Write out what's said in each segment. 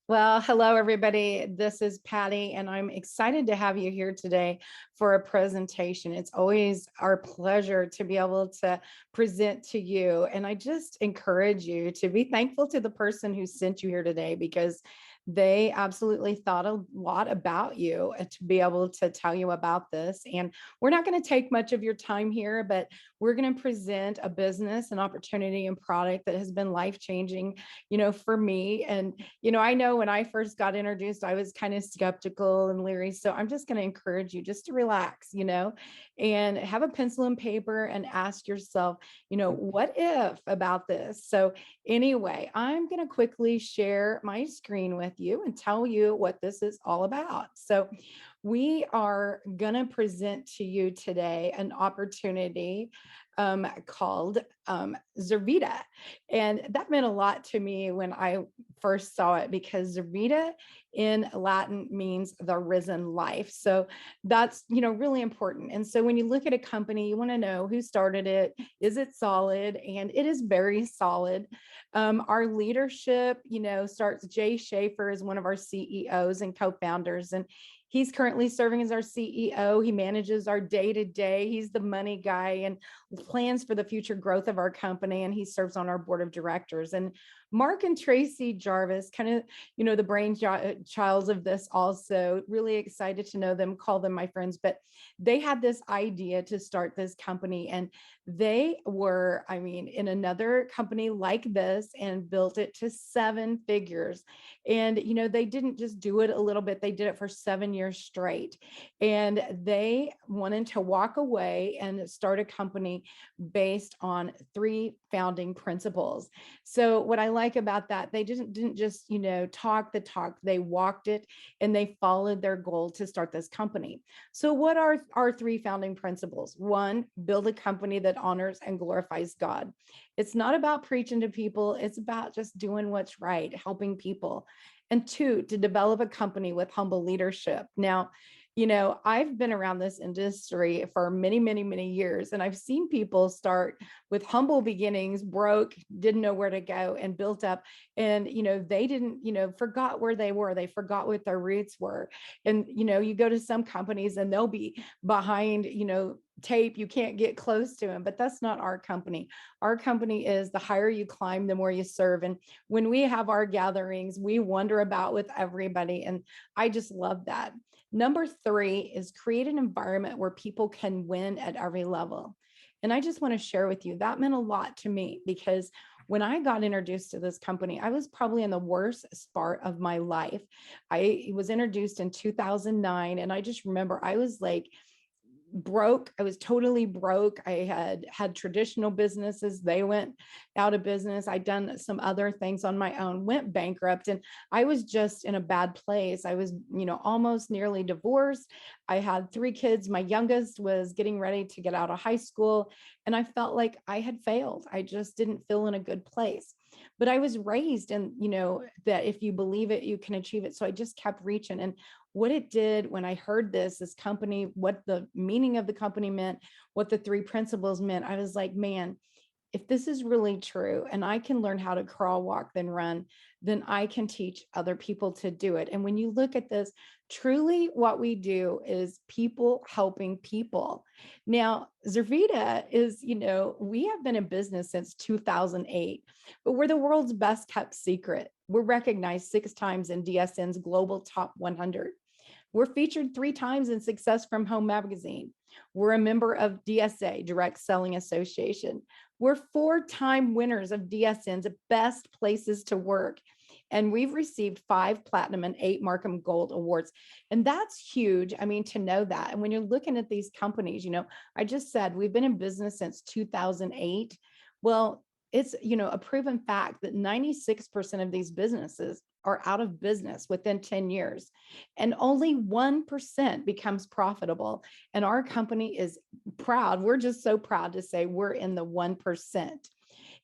Well, hello, everybody. This is Patty, and I'm excited to have you here today for a presentation. It's always our pleasure to be able to present to you. And I just encourage you to be thankful to the person who sent you here today because they absolutely thought a lot about you to be able to tell you about this. And we're not going to take much of your time here, but we're going to present a business, an opportunity, and product that has been life changing, for me. And I know when I first got introduced, I was kind of skeptical and leery. So I'm just going to encourage you just to relax, and have a pencil and paper and ask yourself, what if about this? So anyway, I'm going to quickly share my screen with you and tell you what this is all about. So we are going to present to you today an opportunity called Zervita. And that meant a lot to me when I first saw it because Zervita in Latin means the risen life. So that's, really important. And so when you look at a company, you want to know who started it. Is it solid? And it is very solid. Our leadership, starts. Jay Schaefer is one of our CEOs and co-founders, and he's currently serving as our CEO. He manages our day-to-day. He's the money guy and plans for the future growth of our company. And he serves on our board of directors. And Mark and Tracy Jarvis, kind of, the brainchilds of this also. Really excited to know them, call them my friends. But they had this idea to start this company. And they were, in another company like this and built it to 7 figures. And, they didn't just do it a little bit, they did it for 7 years straight. And they wanted to walk away and start a company based on 3 founding principles. So what I like about that, they didn't just, talk the talk, they walked it and they followed their goal to start this company. So what are our 3 founding principles? 1, build a company that honors and glorifies God. It's not about preaching to people, it's about just doing what's right, helping people. And 2, to develop a company with humble leadership. Now, I've been around this industry for many, many, many years, and I've seen people start with humble beginnings, broke, didn't know where to go, and built up. And, they didn't, forgot where they were. They forgot what their roots were. And, you go to some companies and they'll be behind, tape, you can't get close to them, but that's not our company. Our company is the higher you climb, the more you serve. And when we have our gatherings, we wonder about with everybody. And I just love that. Number 3 is create an environment where people can win at every level. And I just want to share with you, that meant a lot to me because when I got introduced to this company, I was probably in the worst part of my life. I was introduced in 2009, and I just remember I was like, broke. I was totally broke. I had traditional businesses. They went out of business. I'd done some other things on my own, went bankrupt, and I was just in a bad place. I was, almost nearly divorced. I had 3 kids. My youngest was getting ready to get out of high school, and I felt like I had failed. I just didn't feel in a good place. But I was raised and, that if you believe it, you can achieve it. So I just kept reaching. And what it did when I heard this company, what the meaning of the company meant, what the 3 principles meant, I was like, man, if this is really true and I can learn how to crawl, walk, then run, then I can teach other people to do it. And when you look at this, truly what we do is people helping people. Now, Zervita is, we have been in business since 2008, but we're the world's best kept secret. We're recognized 6 times in DSN's Global Top 100. We're featured 3 times in Success from Home magazine. We're a member of DSA, Direct Selling Association. We're 4-time winners of DSN's Best Places to Work. And we've received 5 platinum and 8 Markham Gold awards. And that's huge. To know that. And when you're looking at these companies, I just said we've been in business since 2008. Well, it's, a proven fact that 96% of these businesses are out of business within 10 years, and only 1% becomes profitable. And our company is proud. We're just so proud to say we're in the 1%.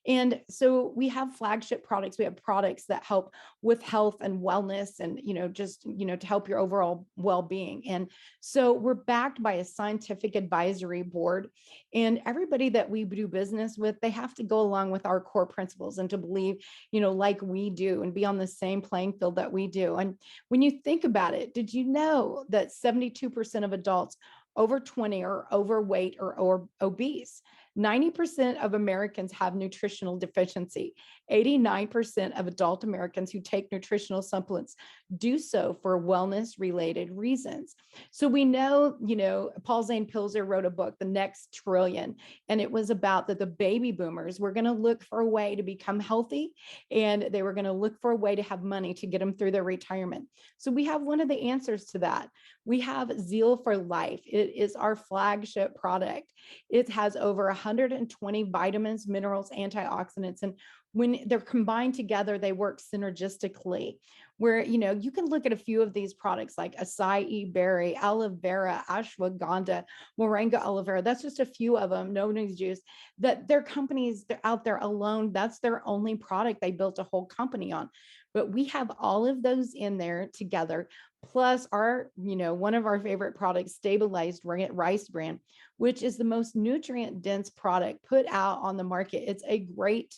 And so we have flagship products. We have products that help with health and wellness and, just, to help your overall well-being. And so we're backed by a scientific advisory board, and everybody that we do business with, they have to go along with our core principles and to believe, like we do, and be on the same playing field that we do. And when you think about it, did you know that 72% of adults over 20 are overweight or obese? 90% of Americans have nutritional deficiency. 89% of adult Americans who take nutritional supplements do so for wellness related reasons. So we know, Paul Zane Pilzer wrote a book, The Next Trillion, and it was about that the baby boomers were going to look for a way to become healthy, and they were going to look for a way to have money to get them through their retirement. So we have one of the answers to that. We have Zeal for Life. It is our flagship product. It has over 120 vitamins, minerals, antioxidants, and when they're combined together, they work synergistically. Where, you can look at a few of these products like acai berry, aloe vera, ashwagandha, moringa aloe vera. That's just a few of them, nobody's juice, that their companies, they're out there alone. That's their only product they built a whole company on. But we have all of those in there together, plus our, one of our favorite products, stabilized rice bran, which is the most nutrient dense product put out on the market. It's a great,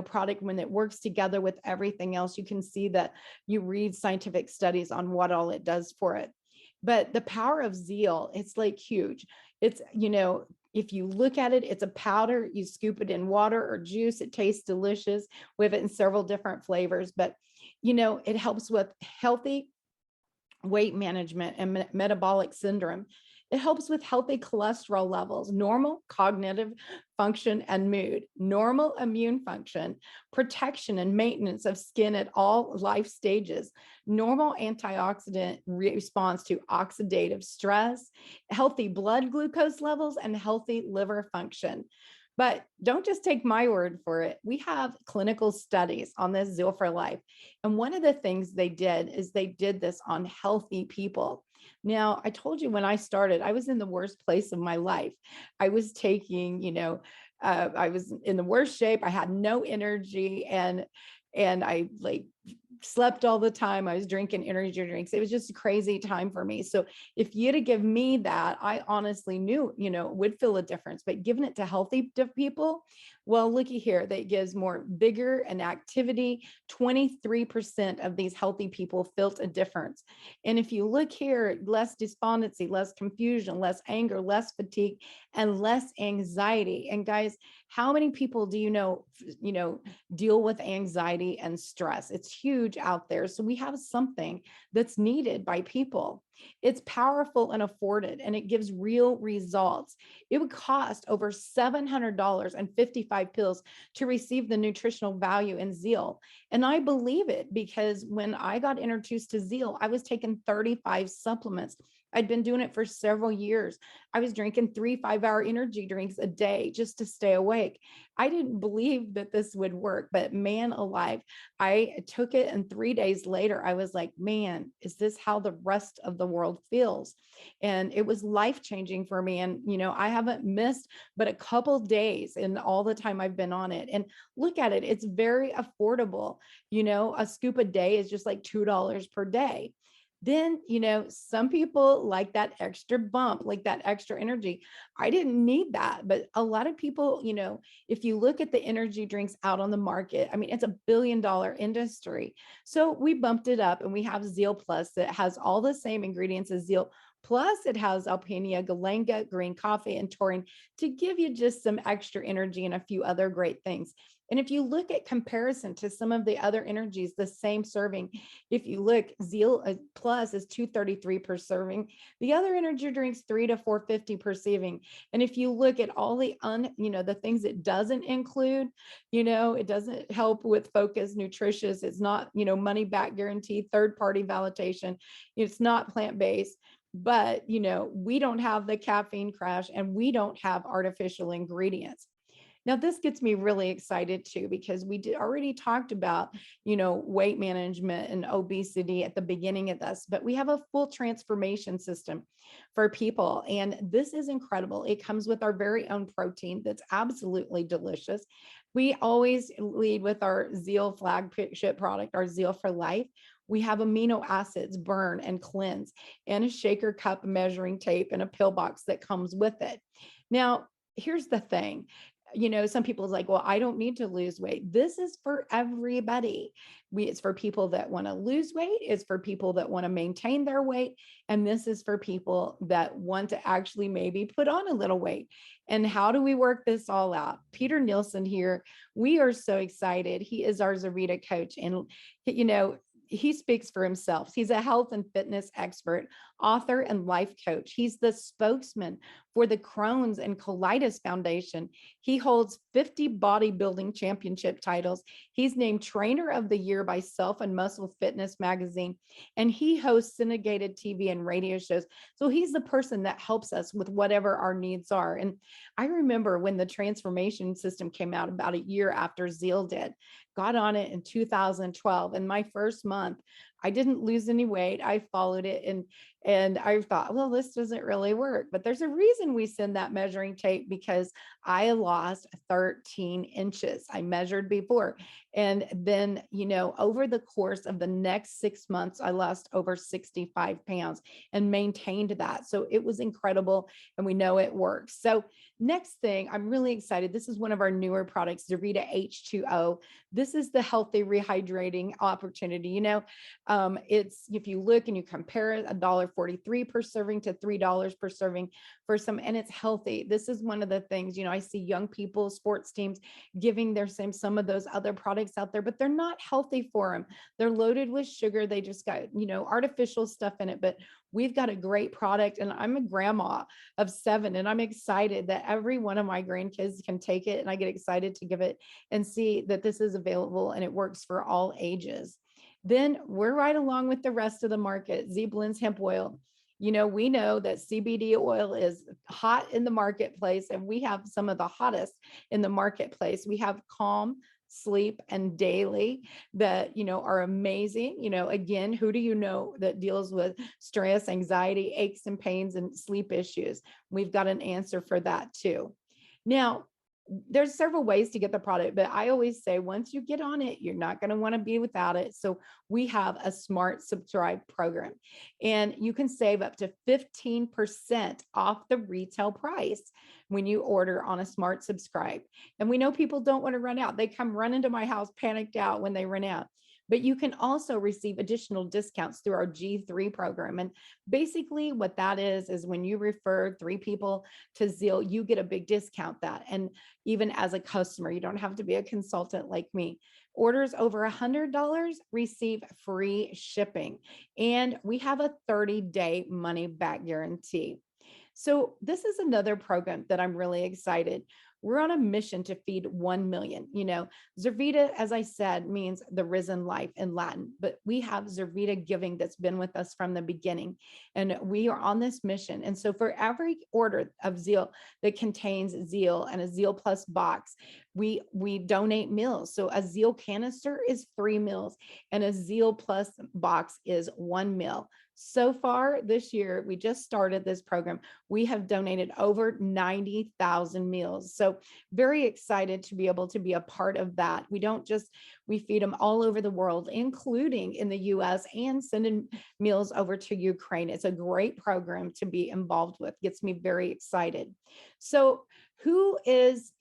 product when it works together with everything else. You can see that you read scientific studies on what all it does for it. But the power of Zeal, it's like huge. It's, if you look at it, it's a powder. You scoop it in water or juice. It tastes delicious. We have it in several different flavors, but, it helps with healthy weight management and metabolic syndrome. It helps with healthy cholesterol levels, normal cognitive function and mood, normal immune function, protection and maintenance of skin at all life stages, normal antioxidant response to oxidative stress, healthy blood glucose levels, and healthy liver function. But don't just take my word for it. We have clinical studies on this Zeal for Life. And one of the things they did is they did this on healthy people. Now, I told you when I started, I was in the worst place of my life. I was taking, I was in the worst shape. I had no energy, and I slept all the time. I was drinking energy drinks. It was just a crazy time for me. So if you'd have given me that, I honestly knew, would feel a difference, but giving it to healthy people, well, looky here, that gives more vigor and activity. 23% of these healthy people felt a difference. And if you look here, less despondency, less confusion, less anger, less fatigue, and less anxiety. And guys, how many people do you know, deal with anxiety and stress? It's huge out there. So we have something that's needed by people. It's powerful and afforded, and it gives real results. It would cost over $700 and 55 pills to receive the nutritional value in Zeal. And I believe it because when I got introduced to Zeal, I was taking 35 supplements. I'd been doing it for several years. I was drinking 3 5-hour energy drinks a day just to stay awake. I didn't believe that this would work, but man alive, I took it, and 3 days later, I was like, man, is this how the rest of the world feels? And it was life-changing for me. And, I haven't missed but a couple days in all the time I've been on it. And look at it, it's very affordable. A scoop a day is just like $2 per day. Then, some people like that extra bump, like that extra energy. I didn't need that, but a lot of people, if you look at the energy drinks out on the market, I mean, it's $1 billion industry. So we bumped it up, and we have Zeal Plus that has all the same ingredients as Zeal. Plus, it has alpinia, galenga, green coffee, and taurine to give you just some extra energy and a few other great things. And if you look at comparison to some of the other energies, the same serving, if you look, Zeal Plus is $2.33 per serving. The other energy drinks $3 to $4.50 per serving. And if you look at all the the things it doesn't include, it doesn't help with focus, nutritious. It's not, money back guarantee, third party validation. It's not plant based. But, we don't have the caffeine crash, and we don't have artificial ingredients. Now, this gets me really excited too, because we already talked about, weight management and obesity at the beginning of this, but we have a full transformation system for people. And this is incredible. It comes with our very own protein that's absolutely delicious. We always lead with our Zeal flagship product, our Zeal for Life. We have amino acids, burn and cleanse, and a shaker cup measuring tape and a pill box that comes with it. Now, here's the thing. Some people's like, well, I don't need to lose weight. This is for everybody. It's for people that want to lose weight. It's for people that want to maintain their weight. And this is for people that want to actually maybe put on a little weight. And how do we work this all out? Peter Nielsen here, we are so excited. He is our Zurita coach. And, he speaks for himself. He's a health and fitness expert, author, and life coach. He's the spokesman for the Crohn's and Colitis Foundation. He holds 50 bodybuilding championship titles. He's named Trainer of the Year by Self and Muscle Fitness magazine, and he hosts syndicated TV and radio shows. So he's the person that helps us with whatever our needs are. And I remember when the transformation system came out about a year after Zeal did, got on it in 2012. And my first month, I didn't lose any weight. I followed it, and I thought, well, this doesn't really work. But there's a reason we send that measuring tape, because I lost 13 inches. I measured before. And then, over the course of the next 6 months, I lost over 65 pounds and maintained that. So it was incredible. And we know it works. So next thing, I'm really excited. This is one of our newer products, Zurita H2O. This is the healthy rehydrating opportunity. It's, if you look and you compare it, $1.43 per serving to $3 per serving for some, and it's healthy. This is one of the things, I see young people, sports teams giving their some of those other products out there, but they're not healthy for them. They're loaded with sugar. They just got, artificial stuff in it, but we've got a great product. And I'm a grandma of 7, and I'm excited that every one of my grandkids can take it. And I get excited to give it and see that this is available and it works for all ages. Then we're right along with the rest of the market. Z Blends hemp oil. We know that CBD oil is hot in the marketplace, and we have some of the hottest in the marketplace. We have Calm, Sleep, and Daily that, are amazing. Again, who do you know that deals with stress, anxiety, aches and pains, and sleep issues? We've got an answer for that too. Now, there's several ways to get the product, but I always say once you get on it, you're not going to want to be without it. So we have a smart subscribe program, and you can save up to 15% off the retail price when you order on a smart subscribe. And we know people don't want to run out. They come running to my house panicked out when they run out. But you can also receive additional discounts through our G3 program. And basically what that is when you refer 3 people to Zeal, you get a big discount that. And even as a customer, you don't have to be a consultant like me. Orders over $100 receive free shipping. And we have a 30-day money back guarantee. So this is another program that I'm really excited. We're on a mission to feed 1 million. Zurvita, as I said, means the risen life in Latin, but we have Zurvita Giving that's been with us from the beginning, and we are on this mission. And so for every order of Zeal that contains Zeal and a Zeal Plus box, we donate meals. So a Zeal canister is 3 meals, and a Zeal Plus box is 1 meal. So far this year, we just started this program. We have donated over 90,000 meals. So very excited to be able to be a part of that. We feed them all over the world, including in the US, and sending meals over to Ukraine. It's a great program to be involved with. Gets me very excited. So who is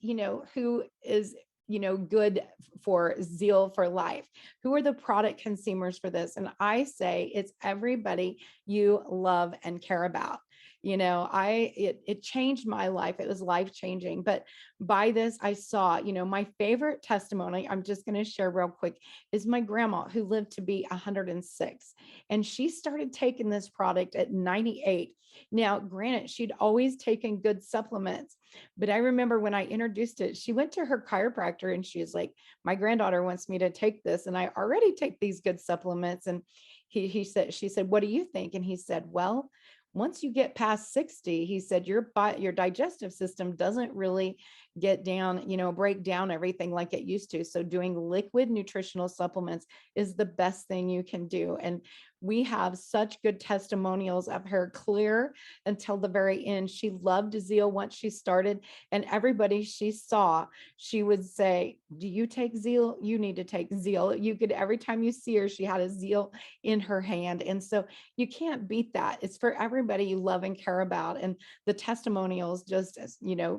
good for Zeal for Life? Who are the product consumers for this? And I say it's everybody you love and care about. It changed my life. It was life-changing. But by this, I saw, my favorite testimony, I'm just going to share real quick, is my grandma, who lived to be 106. And she started taking this product at 98. Now, granted, she'd always taken good supplements, but I remember when I introduced it, she went to her chiropractor and she was like, my granddaughter wants me to take this, and I already take these good supplements. And she said, what do you think? And he said, well, once you get past 60, he said, your digestive system doesn't really, get down, break down everything like it used to. So doing liquid nutritional supplements is the best thing you can do. And we have such good testimonials of her, clear until the very end. She loved Zeal once she started, and everybody she saw, she would say, do you take Zeal? You need to take Zeal. You could, every time you see her, she had a Zeal in her hand. And so you can't beat that. It's for everybody you love and care about. And the testimonials just,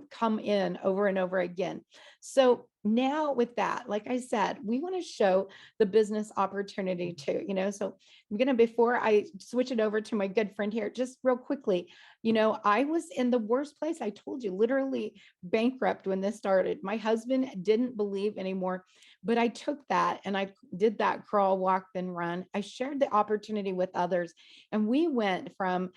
come in over and over again. So now with that, like I said, we want to show the business opportunity too, so I'm going to, before I switch it over to my good friend here, just real quickly, I was in the worst place. I told you, literally bankrupt when this started. My husband didn't believe anymore, but I took that and I did that crawl, walk, then run. I shared the opportunity with others. And we went from,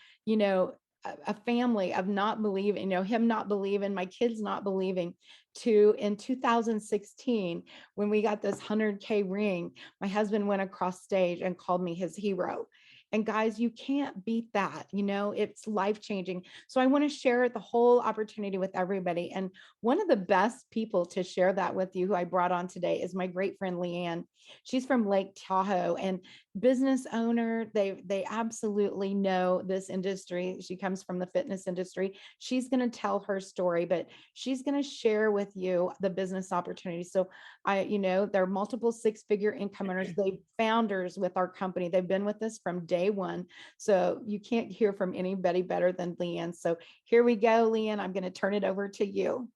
a family of not believing, him not believing, my kids not believing, to in 2016, when we got this 100K ring, my husband went across stage and called me his hero. And guys, you can't beat that. It's life changing. So I want to share the whole opportunity with everybody. And one of the best people to share that with you, who I brought on today, is my great friend, Leanne. She's from Lake Tahoe and business owner. They absolutely know this industry. She comes from the fitness industry. She's going to tell her story, but she's going to share with you the business opportunity. So there are multiple six-figure income earners. They founders with our company. They've been with us from day one. So you can't hear from anybody better than Leanne. So here we go, Leanne. I'm going to turn it over to you.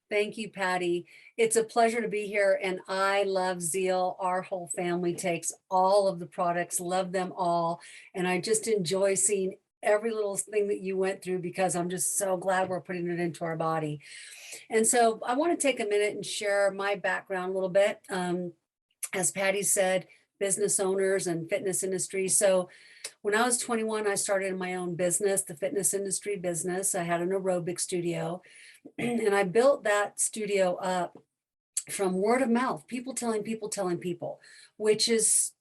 Thank you, Patty. It's a pleasure to be here, and I love Zeal. Our whole family takes all of the products, love them all, and I just enjoy seeing every little thing that you went through, because I'm just so glad we're putting it into our body. And so I want to take a minute and share my background a little bit. As Patty said, business owners and fitness industry. So when I was 21, I started my own business, the fitness industry business. I had an aerobic studio, and I built that studio up from word of mouth, people telling people, which is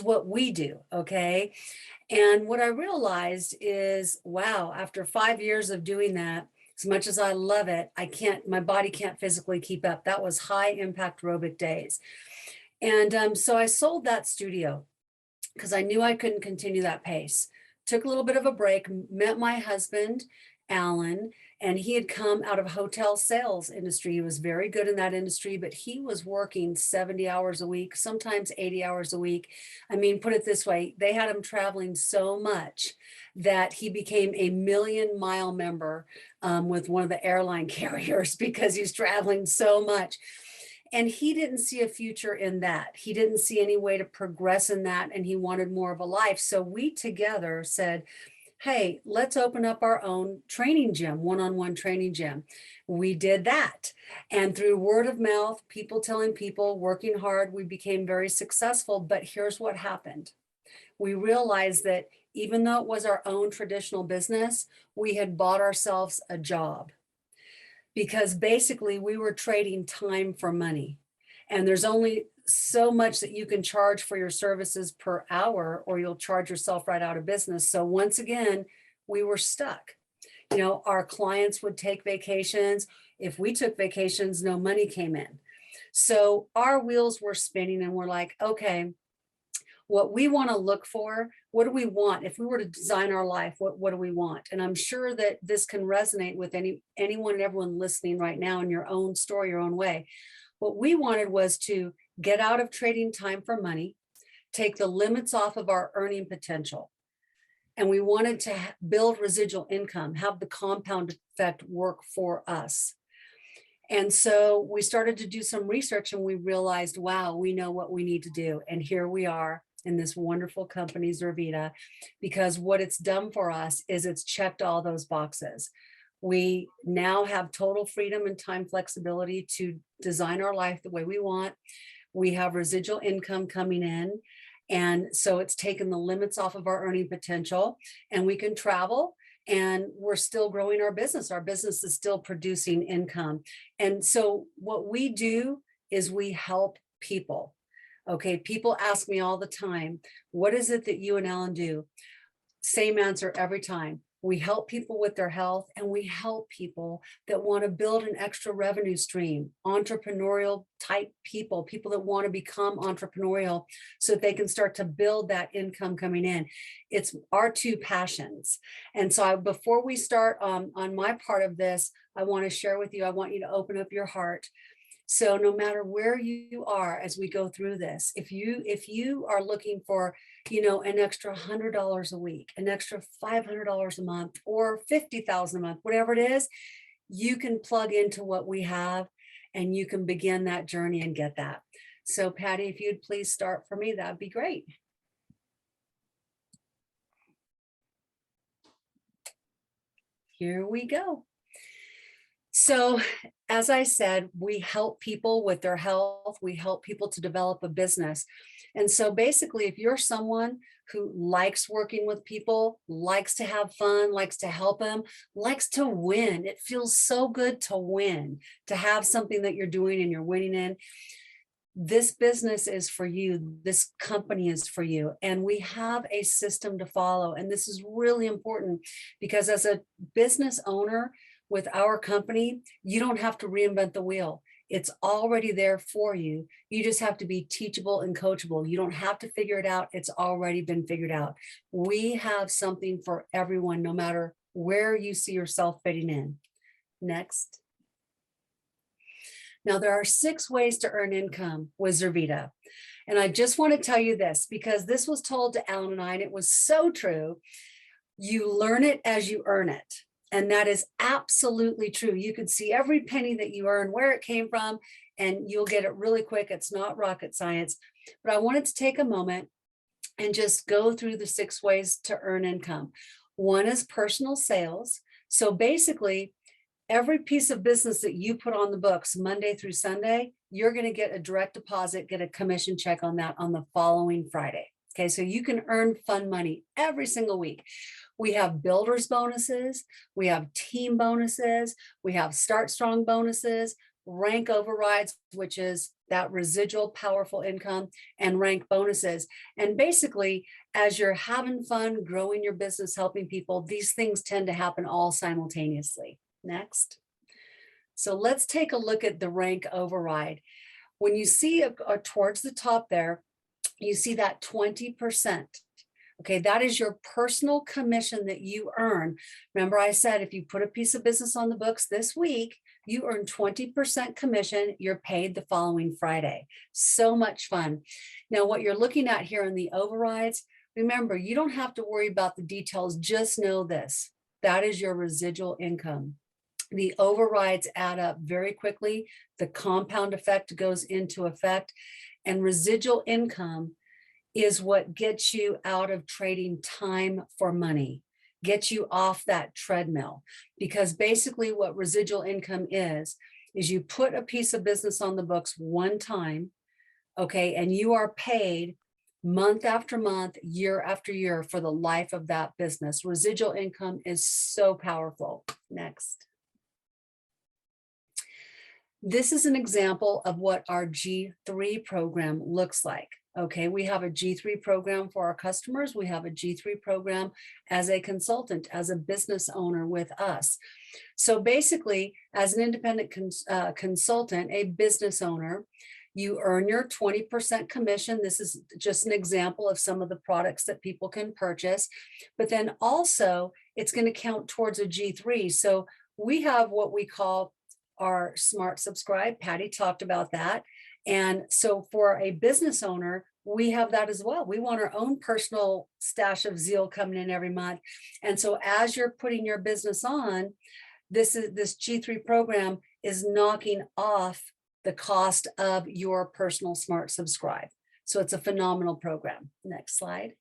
what we do. Okay. And what I realized is, wow, after 5 years of doing that, as much as I love it, my body can't physically keep up. That was high impact aerobic days. And so I sold that studio because I knew I couldn't continue that pace. Took a little bit of a break, met my husband, Alan, and he had come out of hotel sales industry. He was very good in that industry, but he was working 70 hours a week, sometimes 80 hours a week. I mean, put it this way, they had him traveling so much that he became a 1,000,000-mile member with one of the airline carriers because he's traveling so much. And he didn't see a future in that. He didn't see any way to progress in that, and he wanted more of a life. So we together said, hey, let's open up our own training gym, one-on-one training gym. We did that. And through word of mouth, people telling people, working hard, we became very successful. But here's what happened. We realized that even though it was our own traditional business, we had bought ourselves a job, because basically we were trading time for money. And there's only so much that you can charge for your services per hour, or you'll charge yourself right out of business. So once again, we were stuck. Our clients would take vacations. If we took vacations, no money came in. So our wheels were spinning, and we're like, okay, what we want to look for, what do we want? If we were to design our life, what do we want? And I'm sure that this can resonate with anyone and everyone listening right now in your own story, your own way. What we wanted was to get out of trading time for money, take the limits off of our earning potential. And we wanted to build residual income, have the compound effect work for us. And so we started to do some research, and we realized, wow, we know what we need to do. And here we are in this wonderful company, Zurvita, because what it's done for us is it's checked all those boxes. We now have total freedom and time flexibility to design our life the way we want. We have residual income coming in. And so it's taken the limits off of our earning potential, and we can travel, and we're still growing our business. Our business is still producing income. And so what we do is we help people. Okay, people ask me all the time, what is it that you and Ellen do? Same answer every time. We help people with their health, and we help people that want to build an extra revenue stream, entrepreneurial type people, people that want to become entrepreneurial so that they can start to build that income coming in. It's our two passions. And so before we start on my part of this, I want to share with you, I want you to open up your heart. So no matter where you are as we go through this, if you are looking for, an extra $100 a week, an extra $500 a month, or 50,000 a month, whatever it is, you can plug into what we have and you can begin that journey and get that. So Patty, if you'd please start for me, that'd be great. Here we go. So as I said, we help people with their health. We help people to develop a business. And so basically, if you're someone who likes working with people, likes to have fun, likes to help them, likes to win, it feels so good to win, to have something that you're doing and you're winning in. This business is for you. This company is for you. And we have a system to follow. And this is really important because as a business owner, with our company, you don't have to reinvent the wheel. It's already there for you. You just have to be teachable and coachable. You don't have to figure it out. It's already been figured out. We have something for everyone, no matter where you see yourself fitting in. Next. Now, there are 6 ways to earn income with Zurvita. And I just want to tell you this because this was told to Alan and I, and it was so true. You learn it as you earn it. And that is absolutely true. You can see every penny that you earn, where it came from, and you'll get it really quick. It's not rocket science. But I wanted to take a moment and just go through the 6 ways to earn income. One is personal sales. So basically, every piece of business that you put on the books Monday through Sunday, you're going to get a direct deposit, get a commission check on that on the following Friday. Okay, so you can earn fun money every single week. We have builders bonuses, we have team bonuses, we have start strong bonuses, rank overrides, which is that residual powerful income, and rank bonuses. And basically, as you're having fun, growing your business, helping people, these things tend to happen all simultaneously. Next. So let's take a look at the rank override. When you see towards the top there, you see that 20%. Okay, that is your personal commission that you earn. Remember, I said if you put a piece of business on the books this week, you earn 20% commission. You're paid the following Friday. So much fun. Now, what you're looking at here in the overrides, remember, you don't have to worry about the details. Just know this. That is your residual income. The overrides add up very quickly. The compound effect goes into effect, and residual income is what gets you out of trading time for money, gets you off that treadmill. Because basically what residual income is you put a piece of business on the books one time, okay, and you are paid month after month, year after year for the life of that business. Residual income is so powerful. Next. This is an example of what our G3 program looks like. Okay, we have a G3 program for our customers. We have a G3 program as a consultant, as a business owner with us. So basically, as an independent consultant, a business owner, you earn your 20% commission. This is just an example of some of the products that people can purchase. But then also, it's going to count towards a G3. So we have what we call our Smart Subscribe. Patty talked about that. And so for a business owner, we have that as well. We want our own personal stash of zeal coming in every month. And so as you're putting your business on, this G3 program is knocking off the cost of your personal Smart Subscribe. So it's a phenomenal program. Next slide.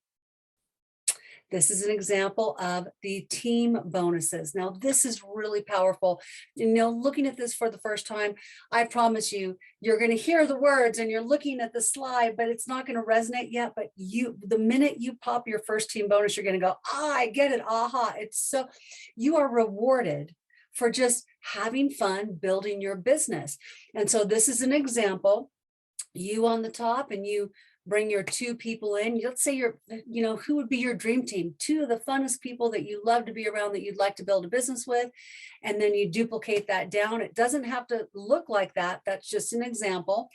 This is an example of the team bonuses. Now, this is really powerful. Looking at this for the first time, I promise you, you're going to hear the words and you're looking at the slide, but it's not going to resonate yet. But the minute you pop your first team bonus, you're going to go, I get it. Aha. You are rewarded for just having fun building your business. And so this is an example. you on the top, and you bring your two people in. Let's say who would be your dream team? Two of the funnest people that you love to be around, that you'd like to build a business with. And then you duplicate that down. It doesn't have to look like that. That's just an example.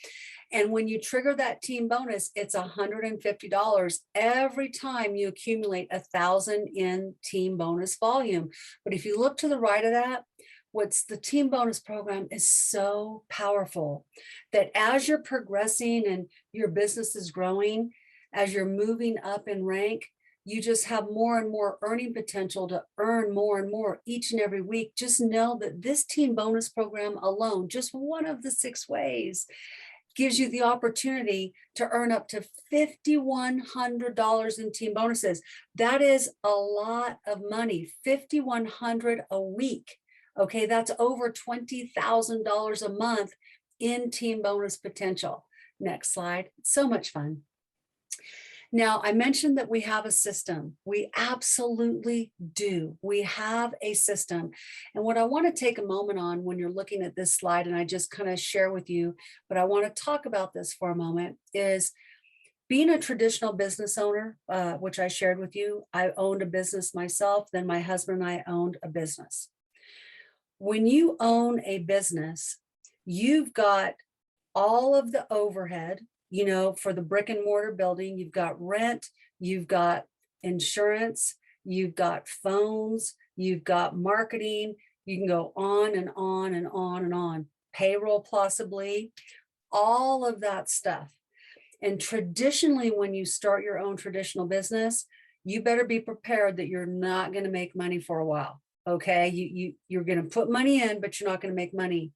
And when you trigger that team bonus, it's $150 every time you accumulate 1,000 in team bonus volume. But if you look to the right of that, what's the team bonus program is so powerful that as you're progressing and your business is growing, as you're moving up in rank, you just have more and more earning potential to earn more and more each and every week. Just know that this team bonus program alone, just one of the 6 ways, gives you the opportunity to earn up to $5,100 in team bonuses. That is a lot of money, $5,100 a week. Okay, that's over $20,000 a month in team bonus potential. Next slide. It's so much fun. Now, I mentioned that we have a system. We absolutely do. We have a system. And what I want to take a moment on when you're looking at this slide, and I just kind of share with you, but I want to talk about this for a moment, is being a traditional business owner, which I shared with you. I owned a business myself. Then my husband and I owned a business. When you own a business, you've got all of the overhead, for the brick and mortar building. You've got rent, you've got insurance, you've got phones, you've got marketing. You can go on and on and on and on. Payroll, possibly, all of that stuff. And traditionally, when you start your own traditional business, you better be prepared that you're not going to make money for a while. Okay, you're going to put money in, but you're not going to make money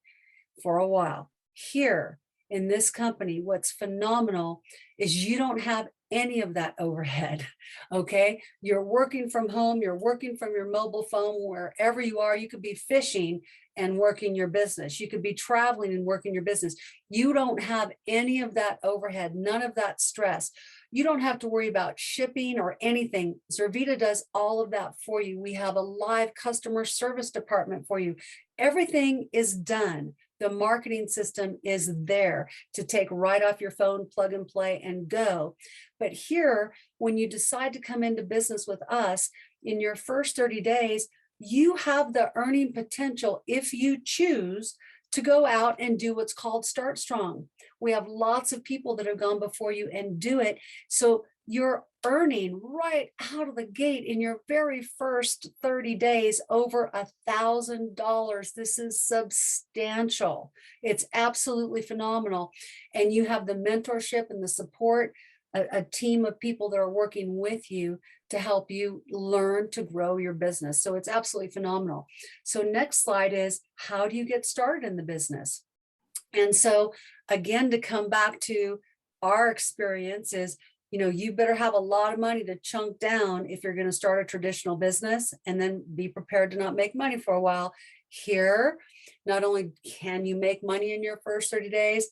for a while. Here in this company, what's phenomenal is you don't have any of that overhead. Okay, you're working from home, you're working from your mobile phone, wherever you are. You could be fishing and working your business. You could be traveling and working your business. You don't have any of that overhead, none of that stress. You don't have to worry about shipping or anything. Zurvita does all of that for you. We have a live customer service department for you. Everything is done. The marketing system is there to take right off your phone, plug and play, and go. But here, when you decide to come into business with us, in your first 30 days, you have the earning potential, if you choose, to go out and do what's called Start Strong. We have lots of people that have gone before you and do it. So you're earning right out of the gate in your very first 30 days over $1,000. This is substantial. It's absolutely phenomenal. And you have the mentorship and the support, a team of people that are working with you to help you learn to grow your business. So it's absolutely phenomenal. So next slide is, how do you get started in the business? And so again, to come back to our experience is, you better have a lot of money to chunk down if you're going to start a traditional business, and then be prepared to not make money for a while. Here, not only can you make money in your first 30 days,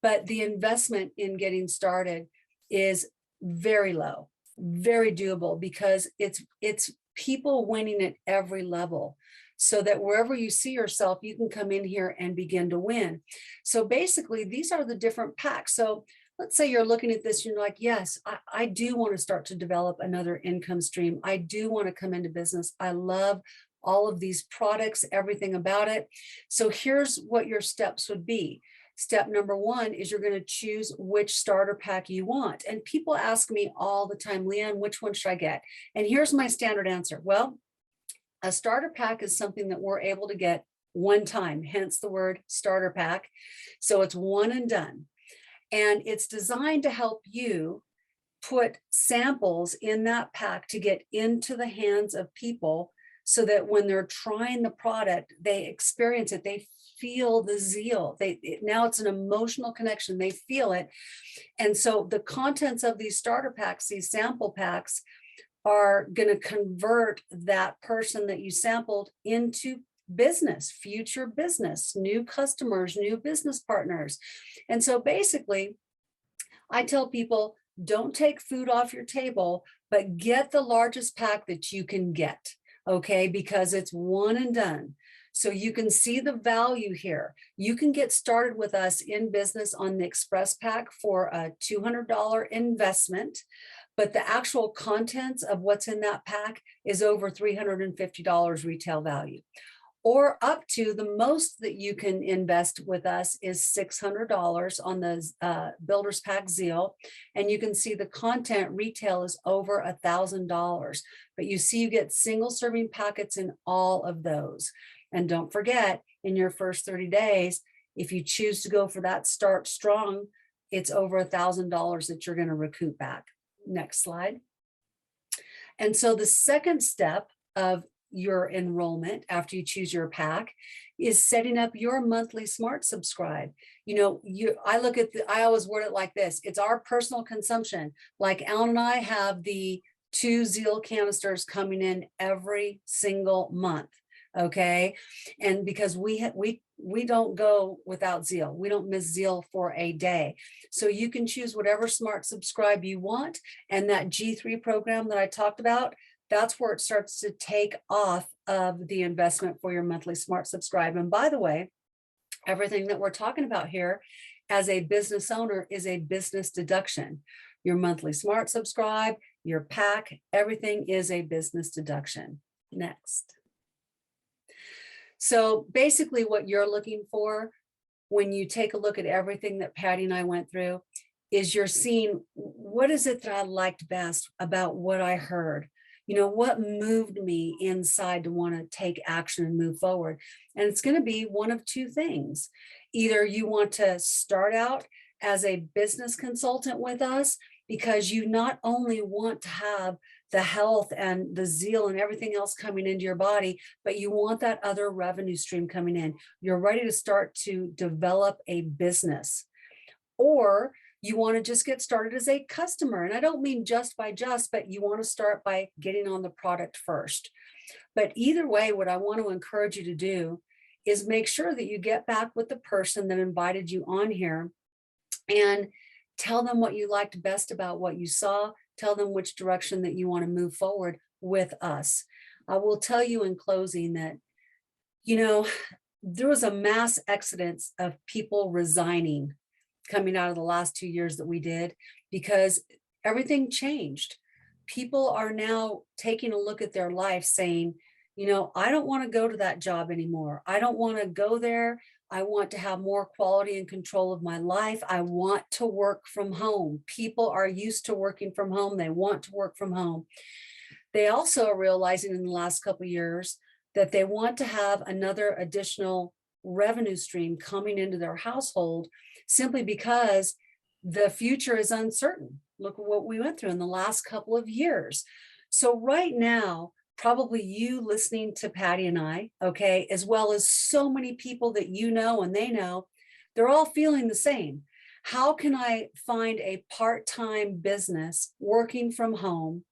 but the investment in getting started is very low, very doable, because it's people winning at every level, so that wherever you see yourself, you can come in here and begin to win. So basically, these are the different packs. So let's say you're looking at this, you're like, yes, I do want to start to develop another income stream. I do want to come into business. I love all of these products, everything about it. So here's what your steps would be. Step number 1 is you're going to choose which starter pack you want. And people ask me all the time, Leanne, which one should I get? And here's my standard answer. Well, a starter pack is something that we're able to get one time, hence the word starter pack. So it's one and done. And it's designed to help you put samples in that pack to get into the hands of people, so that when they're trying the product, they experience it, they feel the zeal. Now it's an emotional connection, they feel it. And so the contents of these starter packs, these sample packs, are going to convert that person that you sampled into business, future business, new customers, new business partners. And so basically, I tell people, don't take food off your table, but get the largest pack that you can get, okay? Because it's one and done. So you can see the value here. You can get started with us in business on the Express Pack for a $200 investment, but the actual contents of what's in that pack is over $350 retail value. Or up to the most that you can invest with us is $600 on the Builders Pack Zeal. And you can see the content retail is over $1,000. But you see you get single serving packets in all of those. And don't forget, in your first 30 days, if you choose to go for that start strong, it's over $1,000 that you're going to recoup back. Next slide. And so the second step of your enrollment after you choose your pack is setting up your monthly smart subscribe. I always word it like this. It's our personal consumption. Like Alan and I have the 2 Zeal canisters coming in every single month. Okay. And because we don't go without Zeal. We don't miss Zeal for a day. So you can choose whatever smart subscribe you want. And that G3 program that I talked about, that's where it starts to take off of the investment for your monthly smart subscribe. And by the way, everything that we're talking about here as a business owner is a business deduction. Your monthly smart subscribe, your pack, everything is a business deduction. Next. So basically what you're looking for when you take a look at everything that Patty and I went through is you're seeing, what is it that I liked best about what I heard? What moved me inside to want to take action and move forward? And it's going to be one of two things. Either you want to start out as a business consultant with us because you not only want to have the health and the zeal and everything else coming into your body, but you want that other revenue stream coming in. You're ready to start to develop a business. Or you want to just get started as a customer. And I don't mean but you want to start by getting on the product first. But either way, what I want to encourage you to do is make sure that you get back with the person that invited you on here and tell them what you liked best about what you saw. Tell them which direction that you want to move forward with us. I will tell you in closing that, there was a mass exodus of people resigning coming out of the last 2 years that we did because everything changed. People are now taking a look at their life saying, I don't want to go to that job anymore. I don't want to go there. I want to have more quality and control of my life. I want to work from home. People are used to working from home. They want to work from home. They also are realizing in the last couple of years that they want to have another additional revenue stream coming into their household simply because the future is uncertain. Look at what we went through in the last couple of years. So right now, probably you listening to Patty and I, okay, as well as so many people that you know and they know, they're all feeling the same. How can I find a part-time business working from home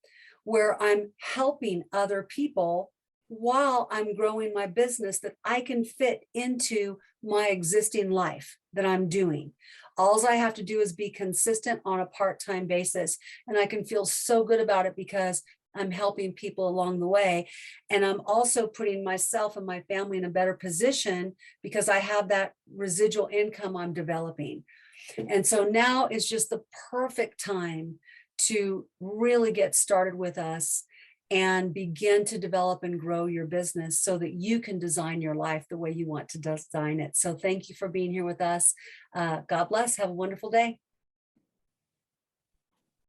where I'm helping other people while I'm growing my business that I can fit into my existing life that I'm doing? All I have to do is be consistent on a part-time basis. And I can feel so good about it because I'm helping people along the way. And I'm also putting myself and my family in a better position because I have that residual income I'm developing. And so now is just the perfect time to really get started with us and begin to develop and grow your business so that you can design your life the way you want to design it. So thank you for being here with us. God bless. Have a wonderful day.